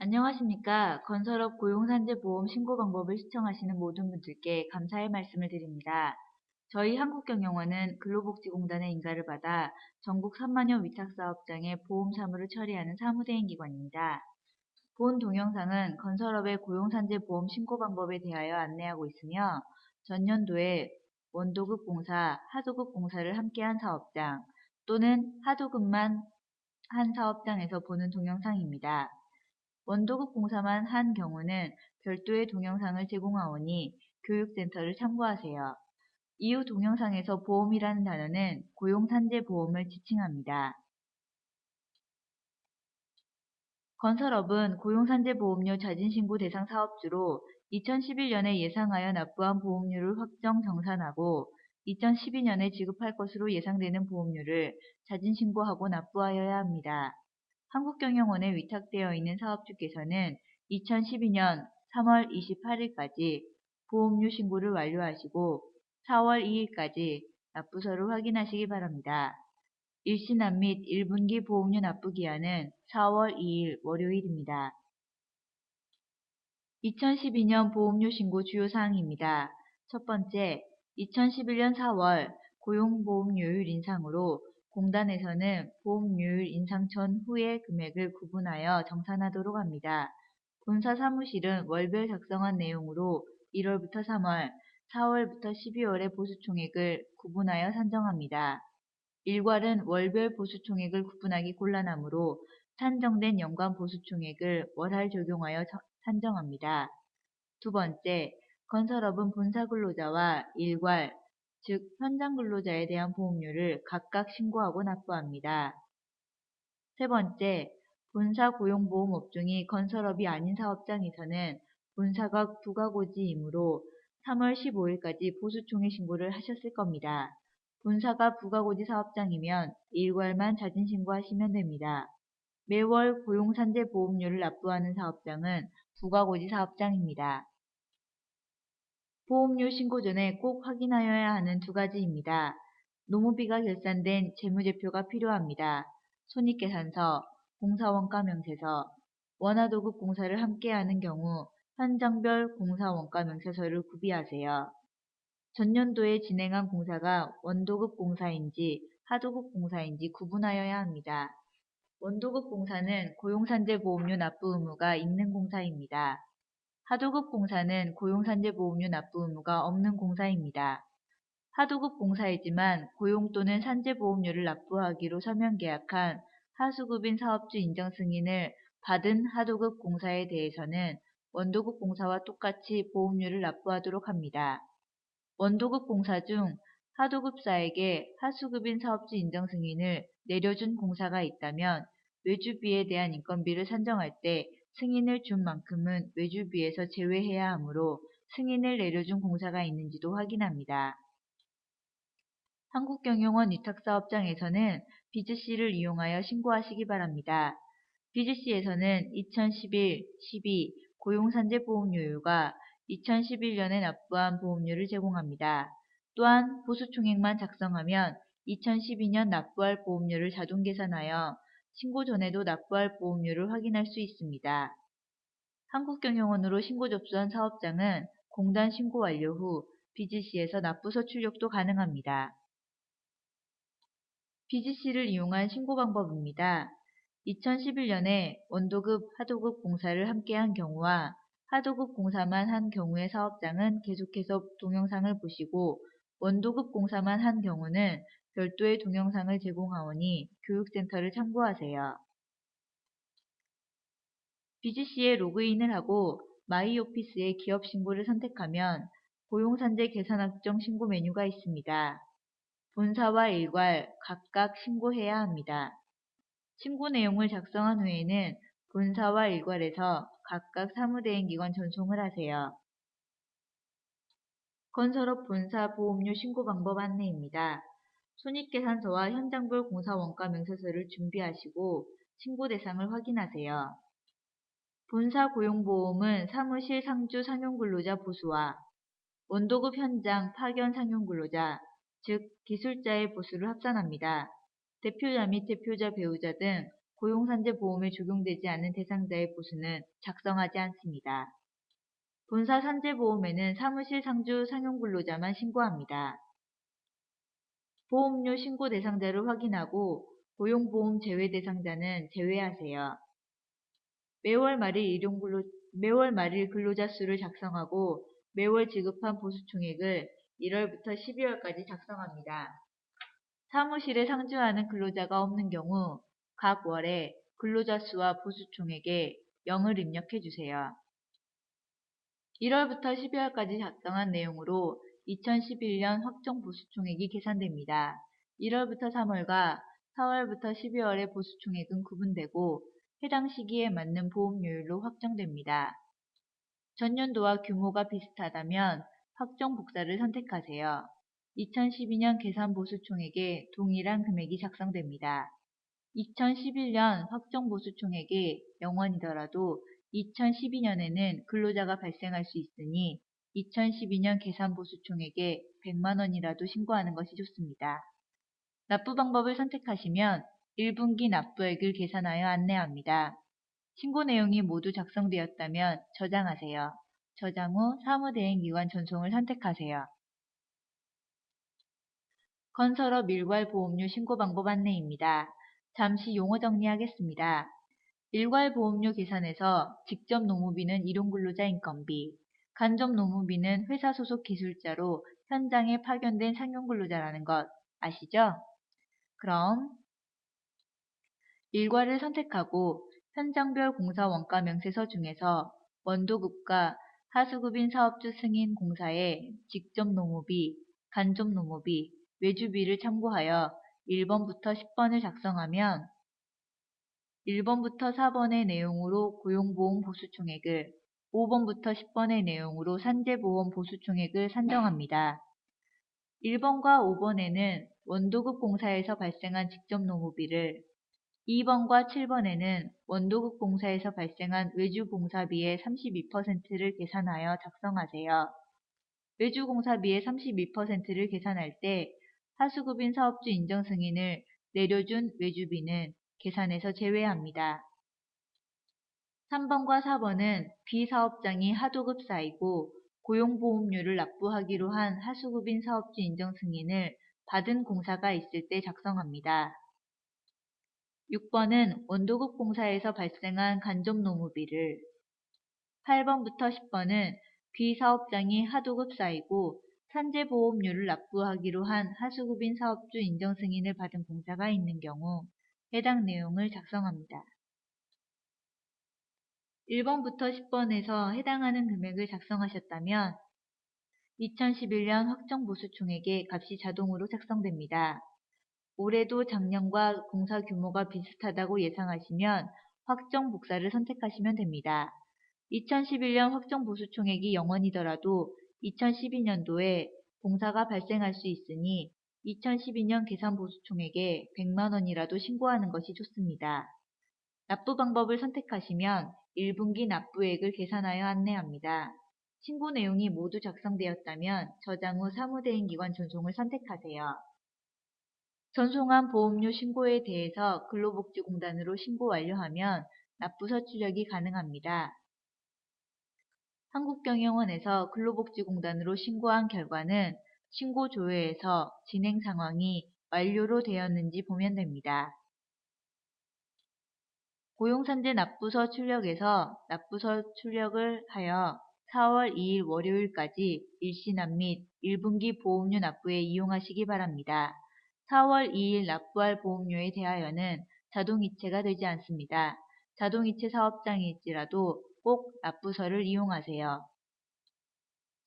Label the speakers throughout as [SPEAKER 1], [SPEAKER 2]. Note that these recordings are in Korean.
[SPEAKER 1] 안녕하십니까. 건설업 고용산재보험 신고 방법을 시청하시는 모든 분들께 감사의 말씀을 드립니다. 저희 한국경영원은 근로복지공단의 인가를 받아 전국 3만여 위탁사업장의 보험 사무를 처리하는 사무대행 기관입니다. 본 동영상은 건설업의 고용산재보험 신고 방법에 대하여 안내하고 있으며 전년도에 원도급 공사, 하도급 공사를 함께한 사업장 또는 하도급만 한 사업장에서 보는 동영상입니다. 원도급 공사만 한 경우는 별도의 동영상을 제공하오니 교육센터를 참고하세요. 이후 동영상에서 보험이라는 단어는 고용산재보험을 지칭합니다. 건설업은 고용산재보험료 자진신고 대상 사업주로 2011년에 예상하여 납부한 보험료를 확정 정산하고 2012년에 지급할 것으로 예상되는 보험료를 자진신고하고 납부하여야 합니다. 한국경영원에 위탁되어 있는 사업주께서는 2012년 3월 28일까지 보험료 신고를 완료하시고 4월 2일까지 납부서를 확인하시기 바랍니다. 일시납 및 1분기 보험료 납부 기한은 4월 2일 월요일입니다. 2012년 보험료 신고 주요 사항입니다. 첫 번째, 2011년 4월 고용보험료율 인상으로 공단에서는 보험료율 인상 전후의 금액을 구분하여 정산하도록 합니다. 본사 사무실은 월별 작성한 내용으로 1월부터 3월, 4월부터 12월의 보수총액을 구분하여 산정합니다. 일괄은 월별 보수총액을 구분하기 곤란하므로 산정된 연간 보수총액을 월할 적용하여 산정합니다. 두 번째, 건설업은 본사 근로자와 일괄, 즉 현장 근로자에 대한 보험료를 각각 신고하고 납부합니다. 세 번째, 본사 고용보험 업종이 건설업이 아닌 사업장에서는 본사가 부가고지이므로 3월 15일까지 보수총액 신고를 하셨을 겁니다. 본사가 부가고지 사업장이면 일괄만 자진신고하시면 됩니다. 매월 고용산재보험료를 납부하는 사업장은 부가고지 사업장입니다. 보험료 신고 전에 꼭 확인하여야 하는 두 가지입니다. 노무비가 결산된 재무제표가 필요합니다. 손익계산서, 공사원가명세서, 원하도급 공사를 함께하는 경우 현장별 공사원가명세서를 구비하세요. 전년도에 진행한 공사가 원도급 공사인지 하도급 공사인지 구분하여야 합니다. 원도급 공사는 고용산재보험료 납부 의무가 있는 공사입니다. 하도급 공사는 고용산재보험료 납부 의무가 없는 공사입니다. 하도급 공사이지만 고용 또는 산재보험료를 납부하기로 서면계약한 하수급인 사업주 인정 승인을 받은 하도급 공사에 대해서는 원도급 공사와 똑같이 보험료를 납부하도록 합니다. 원도급 공사 중 하도급사에게 하수급인 사업주 인정 승인을 내려준 공사가 있다면 외주비에 대한 인건비를 산정할 때 승인을 준 만큼은 외주비에서 제외해야 하므로 승인을 내려준 공사가 있는지도 확인합니다. 한국경영원 위탁사업장에서는 비즈C를 이용하여 신고하시기 바랍니다. 비즈C에서는 2011, 12 고용산재보험료율과 2011년에 납부한 보험료를 제공합니다. 또한 보수총액만 작성하면 2012년 납부할 보험료를 자동 계산하여 신고 전에도 납부할 보험료를 확인할 수 있습니다. 한국경영원으로 신고 접수한 사업장은 공단 신고 완료 후 비즈C에서 납부서 출력도 가능합니다. 비즈C를 이용한 신고 방법입니다. 2011년에 원도급, 하도급 공사를 함께한 경우와 하도급 공사만 한 경우의 사업장은 계속해서 동영상을 보시고 원도급 공사만 한 경우는 별도의 동영상을 제공하오니 교육센터를 참고하세요. 비즈C에 로그인을 하고 마이오피스의 기업 신고를 선택하면 고용산재 계산확정 신고 메뉴가 있습니다. 본사와 일괄 각각 신고해야 합니다. 신고 내용을 작성한 후에는 본사와 일괄에서 각각 사무대행기관 전송을 하세요. 건설업 본사 보험료 신고 방법 안내입니다. 손익계산서와 현장별 공사원가 명세서를 준비하시고 신고 대상을 확인하세요. 본사 고용보험은 사무실 상주 상용근로자 보수와 원도급 현장 파견 상용근로자, 즉 기술자의 보수를 합산합니다. 대표자 및 대표자 배우자 등 고용산재보험에 적용되지 않는 대상자의 보수는 작성하지 않습니다. 본사 산재보험에는 사무실 상주 상용근로자만 신고합니다. 보험료 신고 대상자를 확인하고 고용보험 제외 대상자는 제외하세요. 매월 말일 근로자 수를 작성하고 매월 지급한 보수총액을 1월부터 12월까지 작성합니다. 사무실에 상주하는 근로자가 없는 경우 각 월에 근로자 수와 보수총액에 0을 입력해 주세요. 1월부터 12월까지 작성한 내용으로 2011년 확정 보수총액이 계산됩니다. 1월부터 3월과 4월부터 12월의 보수총액은 구분되고 해당 시기에 맞는 보험료율로 확정됩니다. 전년도와 규모가 비슷하다면 확정 복사를 선택하세요. 2012년 계산 보수총액에 동일한 금액이 작성됩니다. 2011년 확정 보수총액이 0원이더라도 2012년에는 근로자가 발생할 수 있으니 2012년 계산 보수총액에 100만원이라도 신고하는 것이 좋습니다. 납부 방법을 선택하시면 1분기 납부액을 계산하여 안내합니다. 신고 내용이 모두 작성되었다면 저장하세요. 저장 후 사무대행기관 전송을 선택하세요. 건설업 일괄보험료 신고 방법 안내입니다. 잠시 용어 정리하겠습니다. 일괄보험료 계산에서 직접 노무비는 일용근로자 인건비, 간접 노무비는 회사 소속 기술자로 현장에 파견된 상용근로자라는 것 아시죠? 그럼 일괄을 선택하고 현장별 공사 원가 명세서 중에서 원도급과 하수급인 사업주 승인 공사의 직접 노무비, 간접 노무비, 외주비를 참고하여 1번부터 10번을 작성하면 1번부터 4번의 내용으로 고용보험 보수총액을, 5번부터 10번의 내용으로 산재보험 보수총액을 산정합니다. 1번과 5번에는 원도급 공사에서 발생한 직접 노무비를, 2번과 7번에는 원도급 공사에서 발생한 외주 공사비의 32%를 계산하여 작성하세요. 외주 공사비의 32%를 계산할 때 하수급인 사업주 인정 승인을 내려준 외주비는 계산에서 제외합니다. 3번과 4번은 비사업장이 하도급사이고 고용보험료를 납부하기로 한 하수급인 사업주 인정 승인을 받은 공사가 있을 때 작성합니다. 6번은 원도급 공사에서 발생한 간접 노무비를, 8번부터 10번은 비사업장이 하도급사이고 산재보험료를 납부하기로 한 하수급인 사업주 인정 승인을 받은 공사가 있는 경우 해당 내용을 작성합니다. 1번부터 10번에서 해당하는 금액을 작성하셨다면 2011년 확정 보수총액의 값이 자동으로 작성됩니다. 올해도 작년과 공사 규모가 비슷하다고 예상하시면 확정 복사를 선택하시면 됩니다. 2011년 확정 보수총액이 0원이더라도 2012년도에 공사가 발생할 수 있으니 2012년 계산 보수총액에 100만원이라도 신고하는 것이 좋습니다. 납부 방법을 선택하시면 1분기 납부액을 계산하여 안내합니다. 신고 내용이 모두 작성되었다면 저장 후 사무대행기관 전송을 선택하세요. 전송한 보험료 신고에 대해서 근로복지공단으로 신고 완료하면 납부서 출력이 가능합니다. 한국경영원에서 근로복지공단으로 신고한 결과는 신고 조회에서 진행 상황이 완료로 되었는지 보면 됩니다. 고용산재 납부서 출력에서 납부서 출력을 하여 4월 2일 월요일까지 일시납 및 1분기 보험료 납부에 이용하시기 바랍니다. 4월 2일 납부할 보험료에 대하여는 자동이체가 되지 않습니다. 자동이체 사업장일지라도 꼭 납부서를 이용하세요.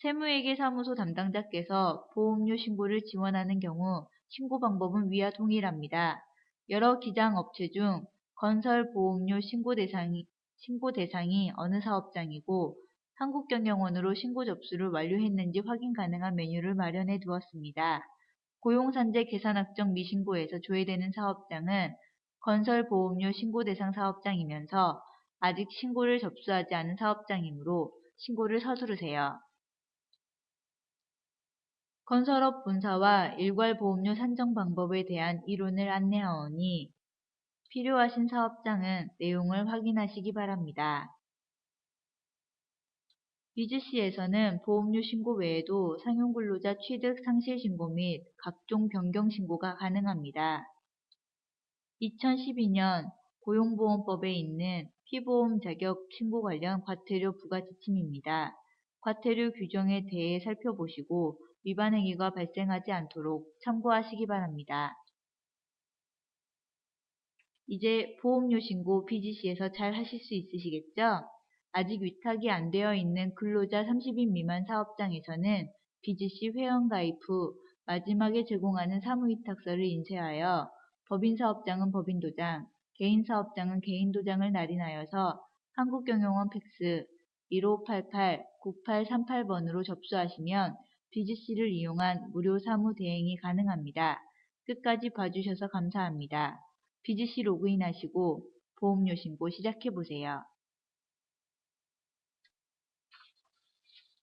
[SPEAKER 1] 세무회계사무소 담당자께서 보험료 신고를 지원하는 경우 신고 방법은 위와 동일합니다. 여러 기장 업체 중 건설보험료 신고 대상이 어느 사업장이고 한국경영원으로 신고 접수를 완료했는지 확인 가능한 메뉴를 마련해 두었습니다. 고용산재 계산확정 미신고에서 조회되는 사업장은 건설보험료 신고 대상 사업장이면서 아직 신고를 접수하지 않은 사업장이므로 신고를 서두르세요. 건설업 본사와 일괄보험료 산정 방법에 대한 이론을 안내하오니 필요하신 사업장은 내용을 확인하시기 바랍니다. 비즈씨에서는 보험료 신고 외에도 상용근로자 취득 상실 신고 및 각종 변경 신고가 가능합니다. 2012년 고용보험법에 있는 피보험 자격 신고 관련 과태료 부과 지침입니다. 과태료 규정에 대해 살펴보시고 위반 행위가 발생하지 않도록 참고하시기 바랍니다. 이제 보험료 신고 BGC에서 잘 하실 수 있으시겠죠? 아직 위탁이 안 되어 있는 근로자 30인 미만 사업장에서는 BGC 회원가입 후 마지막에 제공하는 사무위탁서를 인쇄하여 법인사업장은 법인도장, 개인사업장은 개인도장을 날인하여서 한국경영원 팩스 1588-9838번으로 접수하시면 BGC를 이용한 무료 사무 대행이 가능합니다. 끝까지 봐주셔서 감사합니다. BGC 로그인하시고 보험료 신고 시작해보세요.